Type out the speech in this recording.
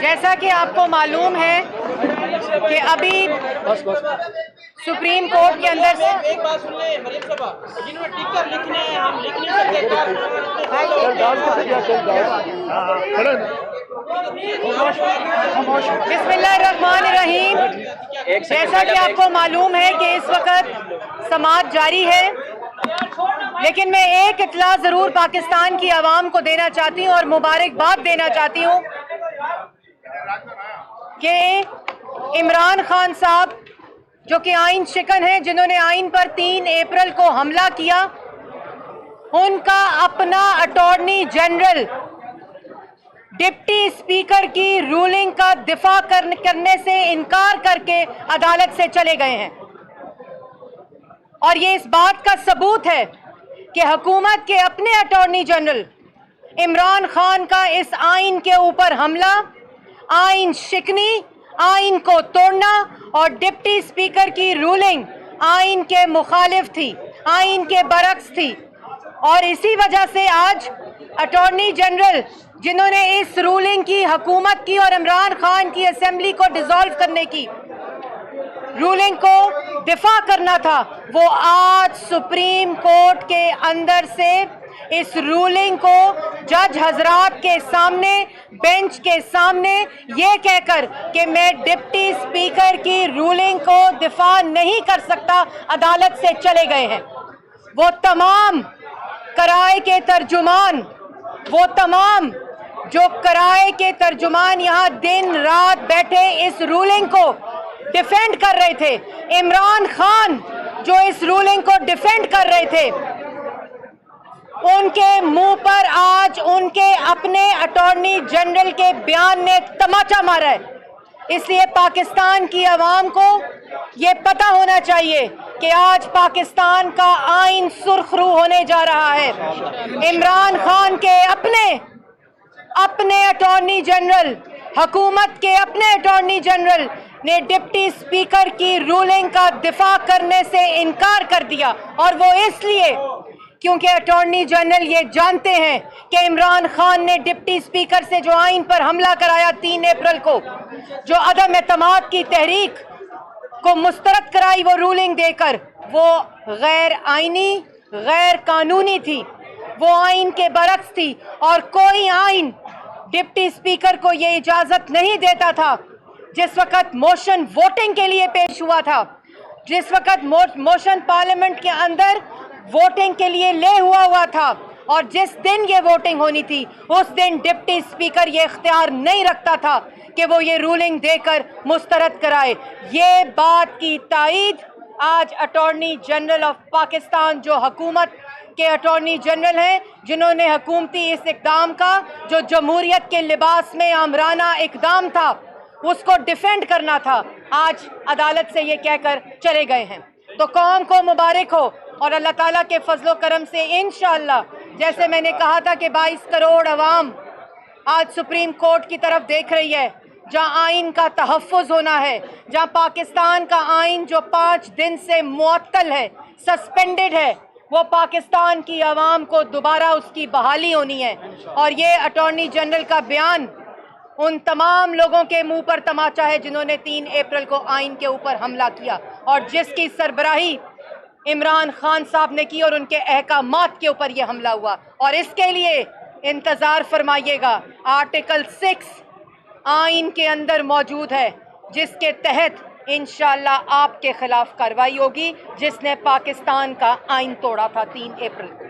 جیسا کہ آپ کو معلوم ہے کہ ابھی سپریم کورٹ کے اندر سے ایک بات سن لیں مریم صاحبہ، جنہوں نے ٹک کر لکھنے ہیں ہم لکھ نہیں سکتے. بسم اللہ الرحمن الرحیم. جیسا کہ آپ کو معلوم ہے کہ اس وقت سماعت جاری ہے، لیکن میں ایک اطلاع ضرور پاکستان کی عوام کو دینا چاہتی ہوں اور مبارکباد دینا چاہتی ہوں کہ عمران خان صاحب جو کہ آئین شکن ہیں، جنہوں نے آئین پر 3 اپریل کو حملہ کیا، ان کا اپنا اٹارنی جنرل ڈپٹی اسپیکر کی رولنگ کا دفاع کرنے سے انکار کر کے عدالت سے چلے گئے ہیں. اور یہ اس بات کا ثبوت ہے کہ حکومت کے اپنے اٹارنی جنرل عمران خان کا اس آئین کے اوپر حملہ، آئین شکنی، آئین کو توڑنا اور ڈپٹی اسپیکر کی رولنگ آئین کے مخالف تھی، آئین کے برعکس تھی. اور اسی وجہ سے آج اٹارنی جنرل جنہوں نے اس رولنگ کی، حکومت کی اور عمران خان کی اسمبلی کو ڈیزالو کرنے کی رولنگ کو دفاع کرنا تھا، وہ آج سپریم کورٹ کے اندر سے اس رولنگ کو جج حضرات کے سامنے، بینچ کے سامنے یہ کہہ کر کہ میں ڈپٹی اسپیکر کی رولنگ کو دفاع نہیں کر سکتا، عدالت سے چلے گئے ہیں. وہ تمام کرائے کے ترجمان، وہ تمام جو کرائے کے ترجمان یہاں دن رات بیٹھے اس رولنگ کو ڈیفینڈ کر رہے تھے، عمران خان جو اس رولنگ کو ڈیفینڈ کر رہے تھے، ان کے منہ پر آج ان کے اپنے اٹارنی جنرل کے بیان نے تماچا مارا ہے. اس لیے پاکستان کی عوام کو یہ پتہ ہونا چاہیے کہ آج پاکستان کا آئین سرخ رو ہونے جا رہا ہے. عمران خان کے اپنے اٹارنی جنرل، حکومت کے اپنے اٹارنی جنرل نے ڈپٹی اسپیکر کی رولنگ کا دفاع کرنے سے انکار کر دیا، اور وہ اس لیے کیونکہ اٹارنی جنرل یہ جانتے ہیں کہ عمران خان نے ڈپٹی اسپیکر سے جو آئین پر حملہ کرایا 3 اپریل کو، جو عدم اعتماد کی تحریک کو مسترد کرائی وہ رولنگ دے کر، وہ غیر آئینی، غیر قانونی تھی، وہ آئین کے برعکس تھی. اور کوئی آئین ڈپٹی اسپیکر کو یہ اجازت نہیں دیتا تھا. جس وقت موشن ووٹنگ کے لیے پیش ہوا تھا، جس وقت موشن پارلیمنٹ کے اندر ووٹنگ کے لیے لے ہوا تھا، اور جس دن یہ ووٹنگ ہونی تھی اس دن ڈپٹی اسپیکر یہ اختیار نہیں رکھتا تھا کہ وہ یہ رولنگ دے کر مسترد کرائے. یہ بات کی تائید آج اٹارنی جنرل آف پاکستان، جو حکومت کے اٹارنی جنرل ہیں، جنہوں نے حکومتی اس اقدام کا جو جمہوریت کے لباس میں آمرانہ اقدام تھا اس کو ڈیفینڈ کرنا تھا، آج عدالت سے یہ کہہ کر چلے گئے ہیں. تو قوم کو مبارک ہو، اور اللہ تعالیٰ کے فضل و کرم سے انشاءاللہ، جیسے میں نے کہا تھا کہ 22 کروڑ عوام آج سپریم کورٹ کی طرف دیکھ رہی ہے، جہاں آئین کا تحفظ ہونا ہے، جہاں پاکستان کا آئین جو 5 دن سے معطل ہے، سسپینڈڈ ہے، وہ پاکستان کی عوام کو دوبارہ اس کی بحالی ہونی ہے. اور یہ اٹارنی جنرل کا بیان ان تمام لوگوں کے منہ پر تماچا ہے جنہوں نے 3 اپریل کو آئین کے اوپر حملہ کیا، اور جس کی سربراہی عمران خان صاحب نے کی، اور ان کے احکامات کے اوپر یہ حملہ ہوا. اور اس کے لیے انتظار فرمائیے گا. آرٹیکل 6 آئین کے اندر موجود ہے، جس کے تحت انشاءاللہ آپ کے خلاف کارروائی ہوگی، جس نے پاکستان کا آئین توڑا تھا 3 اپریل کو.